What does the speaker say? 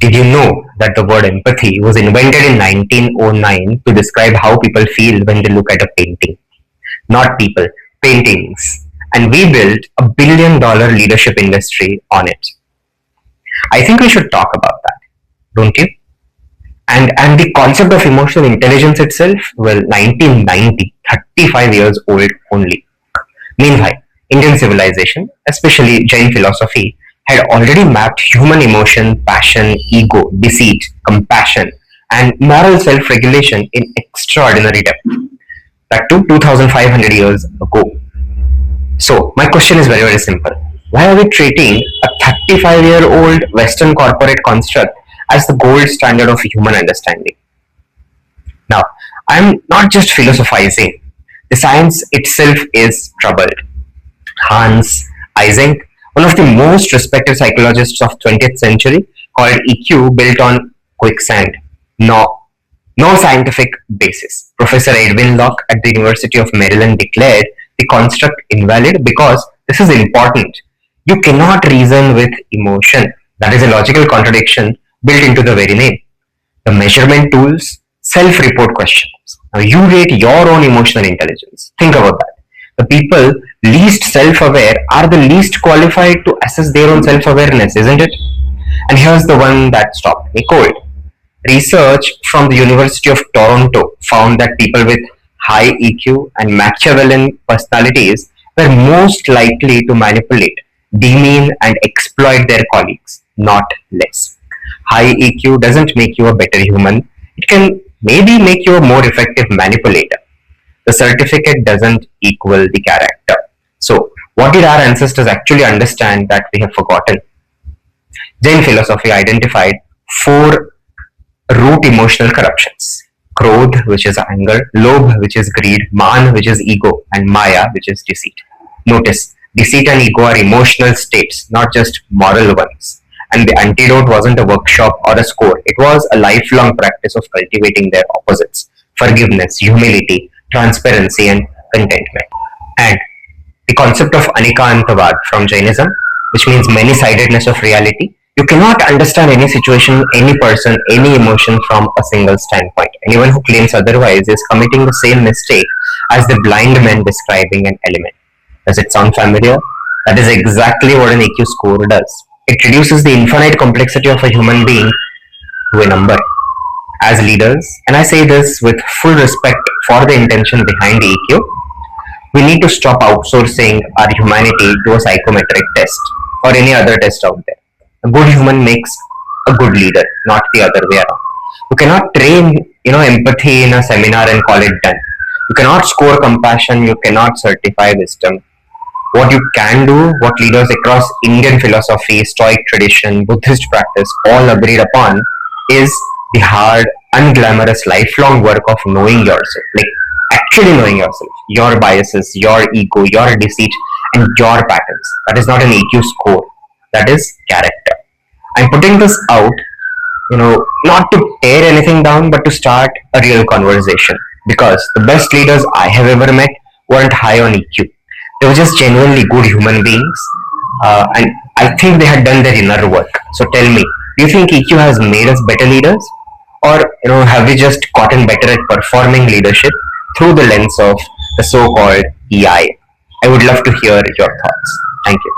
Did you know that the word empathy was invented in 1909 to describe how people feel when they look at a painting? Not people, paintings. And we built $1 billion leadership industry on it. I think we should talk about that, don't you? And the concept of emotional intelligence itself, well, 1990, 35 years old only. Meanwhile, Indian civilization, especially Jain philosophy, had already mapped human emotion, passion, ego, deceit, compassion, and moral self-regulation in extraordinary depth. That too 2500 years ago. So, my question is very, very simple. Why are we treating a 35-year-old Western corporate construct as the gold standard of human understanding? Now, I'm not just philosophizing. The science itself is troubled. Hans Eysenck, one of the most respected psychologists of 20th century, called EQ built on quicksand. No scientific basis. Professor Edwin Locke at the University of Maryland declared the construct invalid because this is important. You cannot reason with emotion. That is a logical contradiction built into the very name. The measurement tools, self-report questions. Now you rate your own emotional intelligence. Think about that. The people least self-aware are the least qualified to assess their own self-awareness, isn't it? And here's the one that stopped me cold. Research from the University of Toronto found that people with high EQ and Machiavellian personalities were most likely to manipulate, demean, and exploit their colleagues, not less. High EQ doesn't make you a better human. It can maybe make you a more effective manipulator. The certificate doesn't equal the character. So, what did our ancestors actually understand that we have forgotten? Jain philosophy identified 4 root emotional corruptions. Krodh, which is anger, Lobh, which is greed, Man, which is ego, and Maya, which is deceit. Notice, deceit and ego are emotional states, not just moral ones. And the antidote wasn't a workshop or a score. It was a lifelong practice of cultivating their opposites. Forgiveness, humility, transparency, and contentment. And the concept of Anikantavad from Jainism, which means many-sidedness of reality. You cannot understand any situation, any person, any emotion from a single standpoint. Anyone who claims otherwise is committing the same mistake as the blind man describing an element. Does it sound familiar? That is exactly what an EQ score does. It reduces the infinite complexity of a human being to a number. As leaders, and I say this with full respect for the intention behind EQ, we need to stop outsourcing our humanity to a psychometric test or any other test out there. A good human makes a good leader, not the other way around. You cannot train, empathy in a seminar and call it done. You cannot score compassion. You cannot certify wisdom. What you can do, what leaders across Indian philosophy, Stoic tradition, Buddhist practice all agreed upon, is the hard, unglamorous, lifelong work of knowing yourself. Like actually knowing yourself, your biases, your ego, your deceit, and your patterns. That is not an EQ score. That is character. I'm putting this out, not to tear anything down, but to start a real conversation. Because the best leaders I have ever met weren't high on EQ. They were just genuinely good human beings. And I think they had done their inner work. So tell me, do you think EQ has made us better leaders? Or, have we just gotten better at performing leadership through the lens of the so-called EI? I would love to hear your thoughts. Thank you.